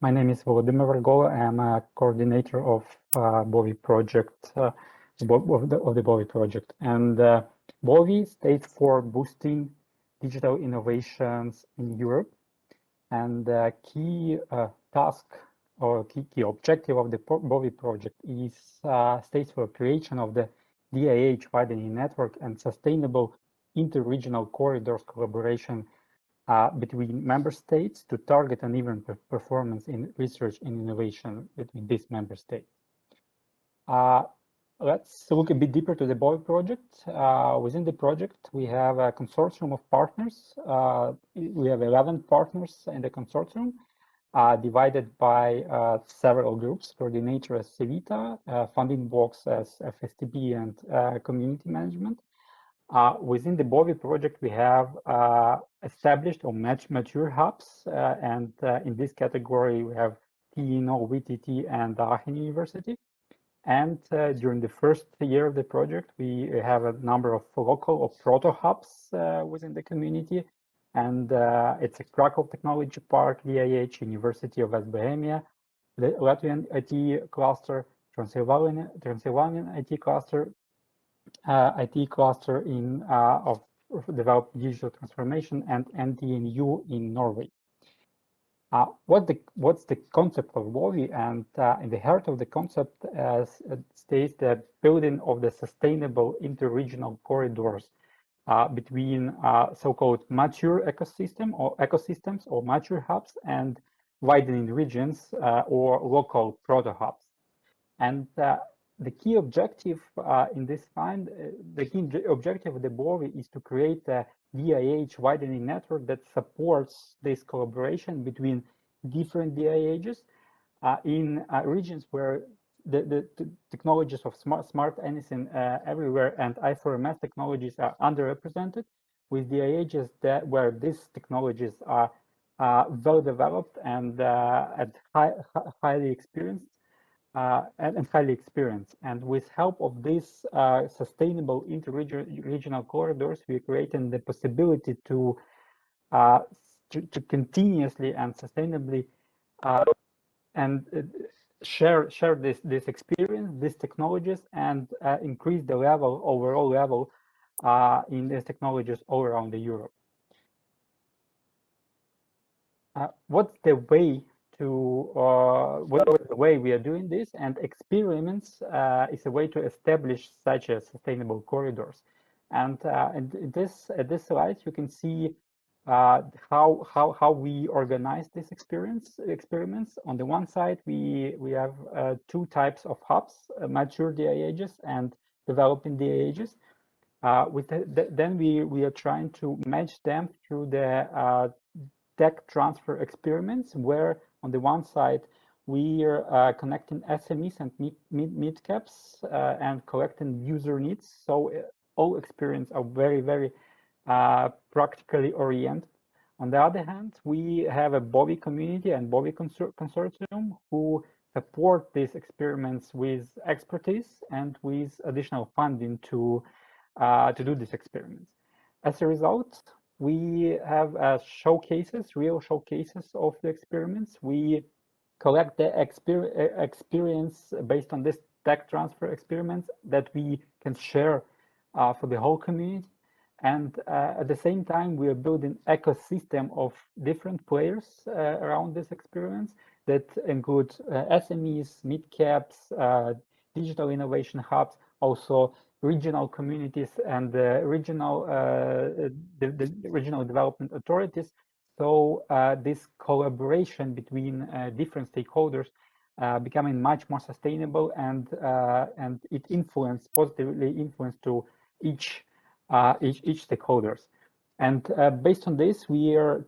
My name is Volodymyr Vargola. I am a coordinator of BOWI project, of the BOWI project. And BOWI stands for Boosting Digital Innovations in Europe. And the key task or key objective of the BOWI project is states for creation of the DIH widening network and sustainable inter-regional corridors collaboration between member states to target an even performance in research and innovation between these member states. Let's look a bit deeper to the BOWI project. Within the project, we have a consortium of partners. We have 11 partners in the consortium, divided by several groups: coordinator as Civita, funding box as FSTB, and community management. Within the BOWI project, we have established or mature hubs, and in this category, we have TNO, VTT, and Aachen University. And during the first year of the project, we have a number of local or proto hubs within the community. And it's a Krakow Technology Park, DIH, University of West Bohemia, the Latvian IT cluster, Transylvanian IT cluster, of developed digital transformation, and NTNU in Norway. What's the concept of BOWI? And in the heart of the concept stays the building of the sustainable interregional corridors between so-called mature ecosystems or mature hubs and widening regions or local proto hubs. And the key objective in this the key objective of the BOWI is to create a DIH widening network that supports this collaboration between different DIHs in regions where the technologies of smart anything everywhere and I4MS technologies are underrepresented, with DIHs where these technologies are well developed and highly experienced. And with help of these sustainable interregional corridors, we're creating the possibility to continuously and sustainably share this experience, these technologies, and increase the overall level in these technologies all around Europe. What's the way we are doing this? And experiments is a way to establish such a sustainable corridors. And at this slide, you can see how we organize this experiments. On the one side, we have two types of hubs: mature DIHs and developing DIHs. Then we are trying to match them through the tech transfer experiments, where on the one side we are connecting SMEs and mid-caps and collecting user needs. So all experiences are very practically oriented. On the other hand, we have a BOWI community and BOWI consortium who support these experiments with expertise and with additional funding to do these experiments. As a result, we have real showcases of the experiments. We collect the experience based on this tech transfer experiments that we can share for the whole community. And at the same time, we are building ecosystem of different players around these experiments that include SMEs, mid-caps, digital innovation hubs, also regional communities and the regional development authorities. So this collaboration between different stakeholders becoming much more sustainable, and it positively influence to each stakeholders. And based on this, we are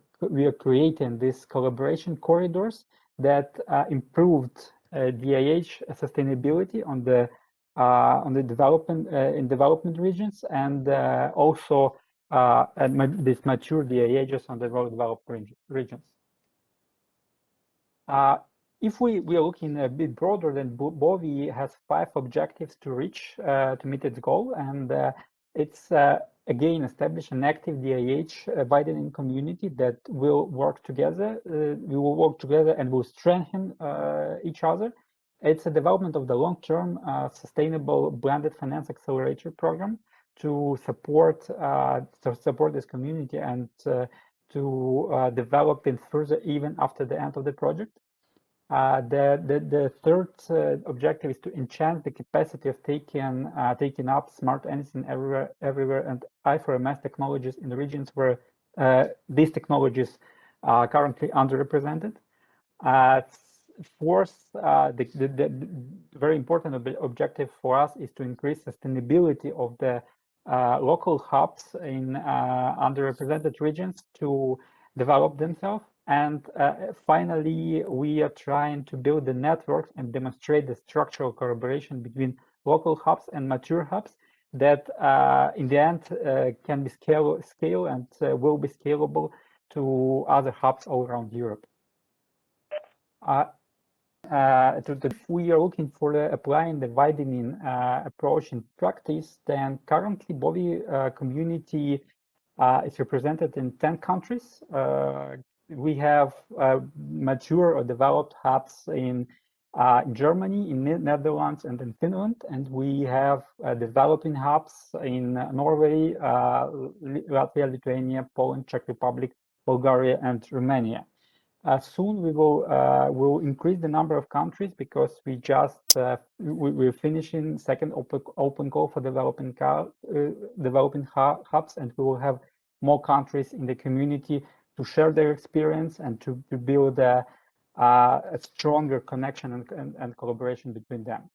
creating these collaboration corridors that improved DIH sustainability on the development regions, and also these mature DIHs on the well-developed regions. If we are looking a bit broader, then BOWI has 5 objectives to reach to meet its goal, and it's again establish an active DIH widening community that will work together. We will work together and will strengthen each other. It's a development of the long-term sustainable blended finance accelerator program to support this community and to develop it further even after the end of the project. The third objective is to enhance the capacity of taking up smart anything everywhere and I4MS technologies in regions where these technologies are currently underrepresented. Fourth, the very important objective for us is to increase sustainability of the local hubs in underrepresented regions to develop themselves. And finally, we are trying to build the networks and demonstrate the structural collaboration between local hubs and mature hubs that in the end can be scale and will be scalable to other hubs all around Europe. If we are looking for applying the widening approach in practice, then currently BOWI community is represented in 10 countries. We have mature or developed hubs in Germany, in Netherlands, and in Finland, and we have developing hubs in Norway, Latvia, Lithuania, Poland, Czech Republic, Bulgaria, and Romania. Soon we will increase the number of countries because we just we're finishing second open call for developing hubs, and we will have more countries in the community to share their experience and to build a stronger connection and collaboration between them.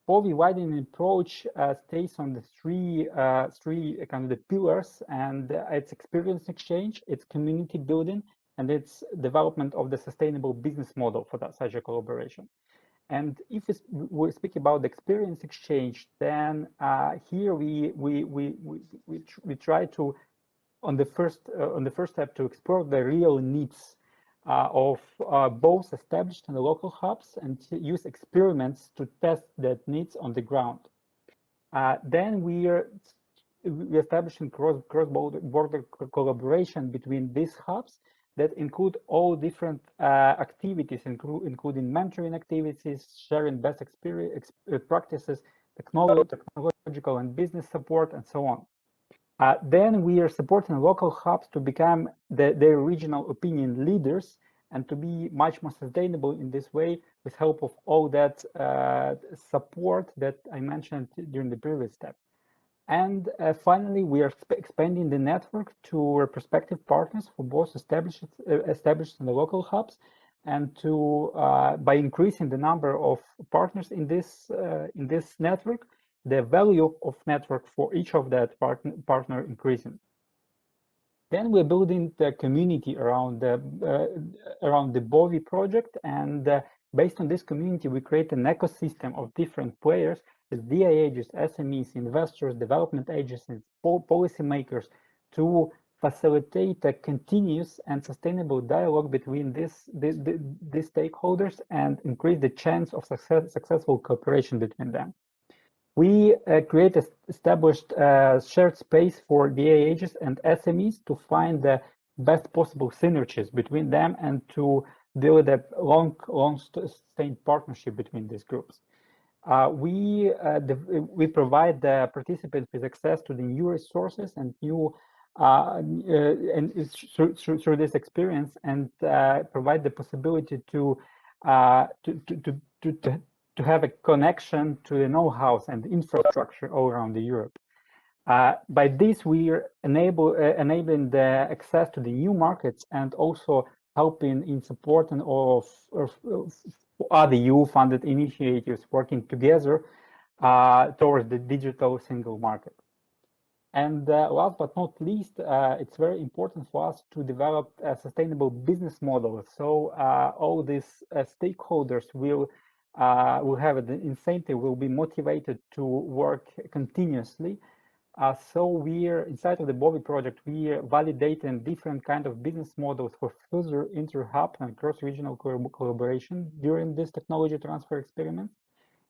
BOWI widening approach stays on the three kind of the pillars, and it's experience exchange, it's community building, and it's development of the sustainable business model for that such a collaboration. And if we speak about the experience exchange, then here we try to on the first step to explore the real needs of both established and the local hubs and use experiments to test that needs on the ground. Then we're establishing cross-border collaboration between these hubs that include all different activities, including mentoring activities, sharing best experience practices, technological and business support, and so on. Then we are supporting local hubs to become their regional opinion leaders and to be much more sustainable in this way with help of all that support that I mentioned during the previous step. And finally, we are expanding the network to prospective partners for both established and the local hubs, and to by increasing the number of partners in this network, the value of network for each of that partner increasing. Then we're building the community around the BOWI project, and based on this community, we create an ecosystem of different players, as DIHs, SMEs, investors, development agencies, policymakers, to facilitate a continuous and sustainable dialogue between these stakeholders and increase the chance of successful cooperation between them. We established shared space for DIHs and SMEs to find the best possible synergies between them and to build a long-sustained partnership between these groups. We provide the participants with access to the new resources and new and through this experience, and provide the possibility to have a connection to the know-how and infrastructure all around Europe. By this, we are enabling the access to the new markets and also helping in supporting of other EU-funded initiatives working together towards the digital single market. And last but not least, it's very important for us to develop a sustainable business model. So all these stakeholders will have an incentive, will be motivated to work continuously. So we're inside of the BOWI project, we are validating different kind of business models for further inter-hub and cross-regional collaboration during this technology transfer experiment.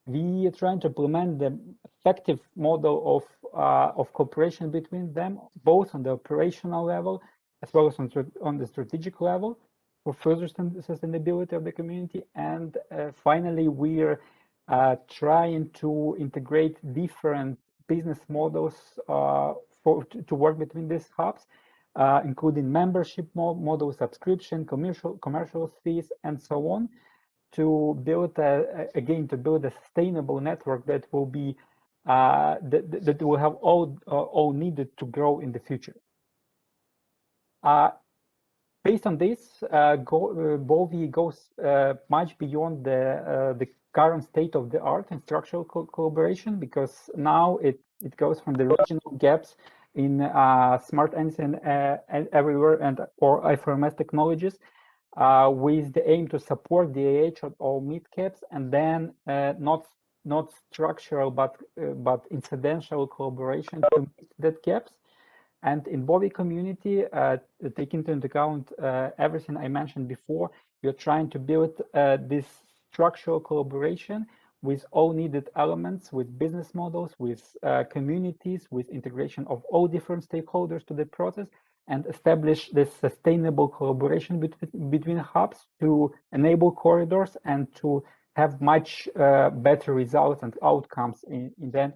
we are trying to implement the effective model of cooperation between them, both on the operational level as well as on the strategic level, for further sustainability of the community. And finally, we're trying to integrate different business models to work between these hubs, including membership model, subscription, commercial fees, and so on, to build to build a sustainable network that will be that will have all needed to grow in the future. Based on this, BOWI goes much beyond the current state of the art in structural collaboration, because now it goes from the regional gaps in smart anything everywhere and or IFRMS technologies, with the aim to support DIH at all mid-caps, and then not structural but incidental collaboration to meet that gaps. And in BOWI community, taking into account everything I mentioned before, you're trying to build this structural collaboration with all needed elements, with business models, with communities, with integration of all different stakeholders to the process, and establish this sustainable collaboration between hubs to enable corridors and to have much better results and outcomes in the end.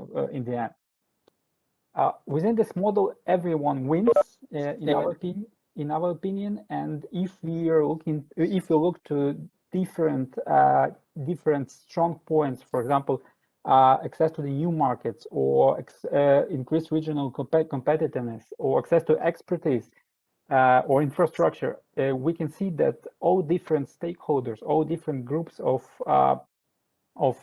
Within this model, everyone wins, in our opinion. And if we look to different strong points, for example, access to the new markets, or increased regional competitiveness, or access to expertise, or infrastructure, we can see that all different stakeholders, all different groups of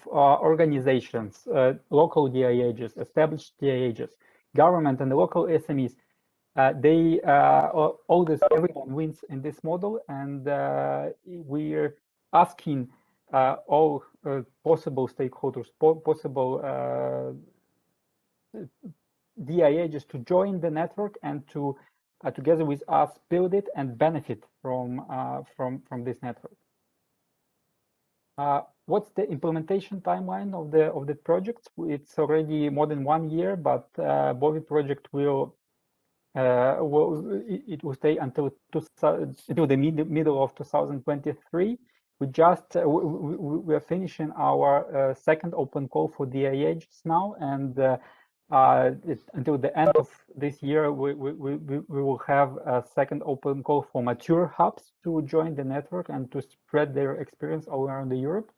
organizations, local DIHs, established DIHs, government, and the local SMEs, everyone wins in this model. And we're asking all possible stakeholders, possible DIHs, to join the network and to together with us build it and benefit from this network. What's the implementation timeline of the project? It's already more than 1 year, but BOWI project will stay until the middle of 2023. We are finishing our second open call for DIHs now, and until the end of this year, we will have a second open call for mature hubs to join the network and to spread their experience all around Europe.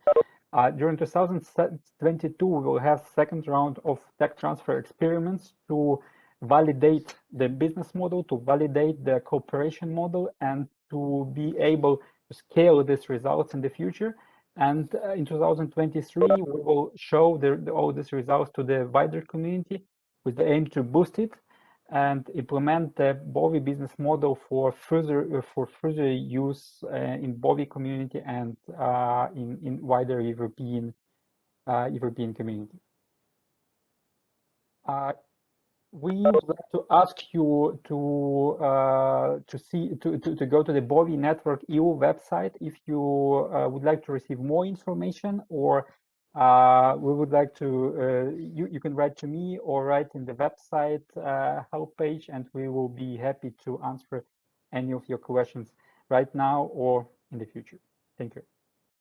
During 2022, we will have second round of tech transfer experiments to validate the business model, to validate the cooperation model, and to be able to scale these results in the future. And in 2023, we will show all these results to the wider community, with the aim to boost it and implement the BOWI business model for further use in BOWI community and in wider European community. We would like to ask you to go to the BOWI Network EU website if you would like to receive more information, or we would like to you can write to me or write in the website help page, and we will be happy to answer any of your questions right now or in the future. Thank you.